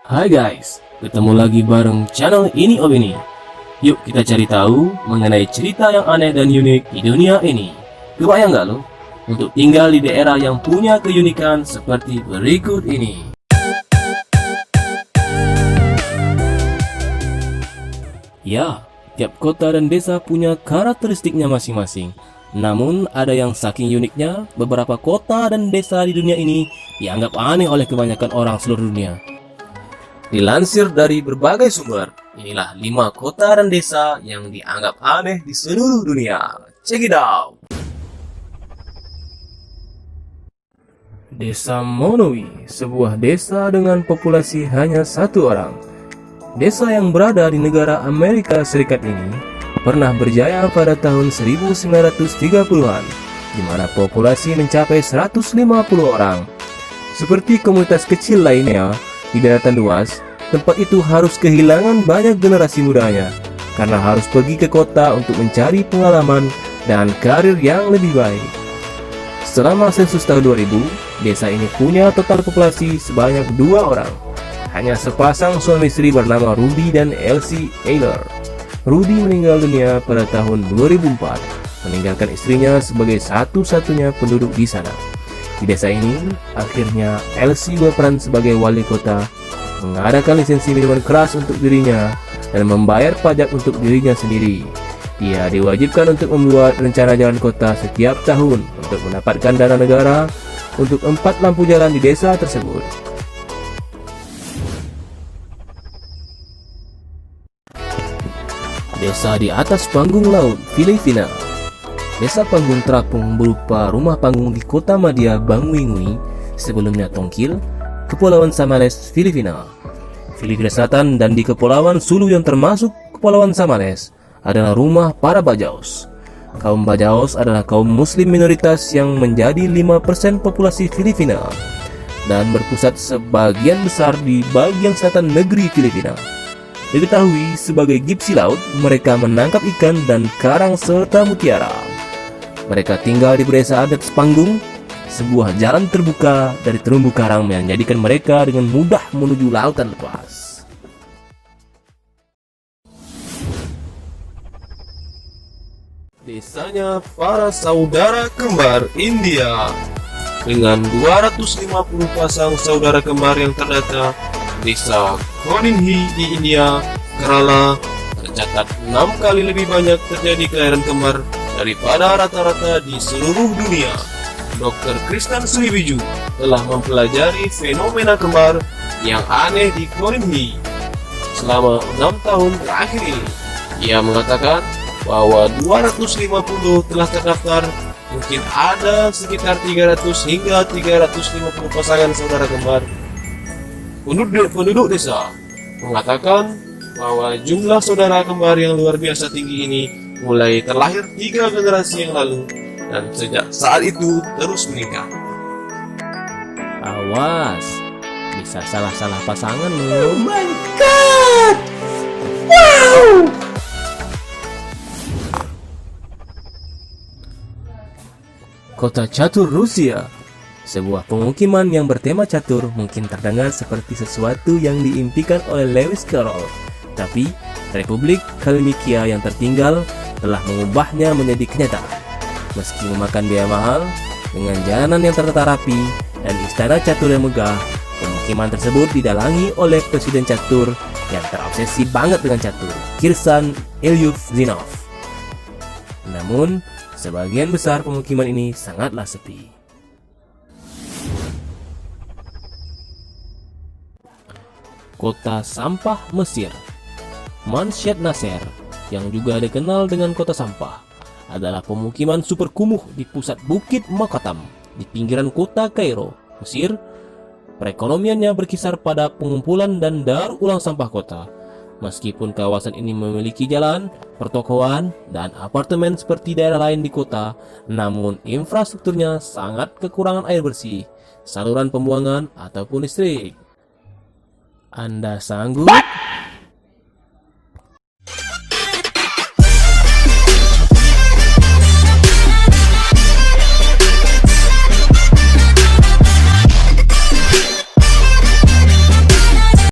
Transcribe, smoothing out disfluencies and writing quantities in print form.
Hai guys, ketemu lagi bareng channel ini Opini. Yuk kita cari tahu mengenai cerita yang aneh dan unik di dunia ini. Kebayang gak lo untuk tinggal di daerah yang punya keunikan seperti berikut ini? Ya, tiap kota dan desa punya karakteristiknya masing-masing. Namun ada yang saking uniknya, beberapa kota dan desa di dunia ini dianggap aneh oleh kebanyakan orang seluruh dunia. Dilansir dari berbagai sumber, inilah 5 kota dan desa yang dianggap aneh di seluruh dunia. Check it out! Desa Monowi, sebuah desa dengan populasi hanya 1 orang. Desa yang berada di negara Amerika Serikat ini pernah berjaya pada tahun 1930-an, di mana populasi mencapai 150 orang. Seperti komunitas kecil lainnya, di daratan luas, tempat itu harus kehilangan banyak generasi mudanya karena harus pergi ke kota untuk mencari pengalaman dan karir yang lebih baik. Selama sensus tahun 2000, desa ini punya total populasi sebanyak 2 orang. Hanya sepasang suami istri bernama Ruby dan Elsie Ayler. Ruby meninggal dunia pada tahun 2004, meninggalkan istrinya sebagai satu-satunya penduduk di sana. Di desa ini, akhirnya Elsie berperan sebagai wali kota, mengadakan lisensi minuman keras untuk dirinya, dan membayar pajak untuk dirinya sendiri. Dia diwajibkan untuk membuat rencana jalan kota setiap tahun untuk mendapatkan dana negara untuk 4 lampu jalan di desa tersebut. Desa di atas panggung laut, Filipina. Desa Panggung Terapung berupa rumah panggung di kota Madya Banguingui, sebelumnya Tongkil, Kepulauan Samanes, Filipina. Filipina Selatan dan di Kepulauan Sulu yang termasuk Kepulauan Samanes adalah rumah para Bajaus. Kaum Bajaus adalah kaum muslim minoritas yang menjadi 5% populasi Filipina dan berpusat sebagian besar di bagian selatan negeri Filipina. Diketahui sebagai gipsi laut, mereka menangkap ikan dan karang serta mutiara. Mereka tinggal di pedesaan atas panggung, sebuah jalan terbuka dari terumbu karang yang menjadikan mereka dengan mudah menuju lautan lepas. Desanya para saudara kembar India. Dengan 250 pasang saudara kembar yang terdata, desa Koninhi di India, Kerala, tercatat 6 kali lebih banyak terjadi kelahiran kembar daripada rata-rata di seluruh dunia. Dr. Kristen Sriwiju telah mempelajari fenomena kembar yang aneh di Koninhi selama 6 tahun terakhir ini. Ia mengatakan bahwa 250 telah terdaftar, mungkin ada sekitar 300 hingga 350 pasangan saudara kembar. Penduduk desa mengatakan bahwa jumlah saudara kembar yang luar biasa tinggi ini mulai terlahir 3 generasi yang lalu dan sejak saat itu terus meningkat. Awas, bisa salah-salah pasangan loh. Oh my god! Wow! Kota Catur, Rusia. Sebuah pemukiman yang bertema catur mungkin terdengar seperti sesuatu yang diimpikan oleh Lewis Carroll, tapi Republik Kalmykia yang tertinggal telah mengubahnya menjadi kenyataan. Meski memakan biaya mahal, dengan jalanan yang tertata rapi dan istana catur yang megah, pemukiman tersebut didalangi oleh presiden catur yang terobsesi banget dengan catur, Kirsan Ilyushinov. Namun, sebagian besar pemukiman ini sangatlah sepi. Kota sampah Mesir. Mansyet Nasser, yang juga dikenal dengan kota sampah, adalah pemukiman super kumuh di pusat Bukit Makatam di pinggiran kota Kairo, Mesir. Perekonomiannya berkisar pada pengumpulan dan daur ulang sampah kota. Meskipun kawasan ini memiliki jalan, pertokoan, dan apartemen seperti daerah lain di kota, namun infrastrukturnya sangat kekurangan air bersih, saluran pembuangan, ataupun listrik. Anda sanggup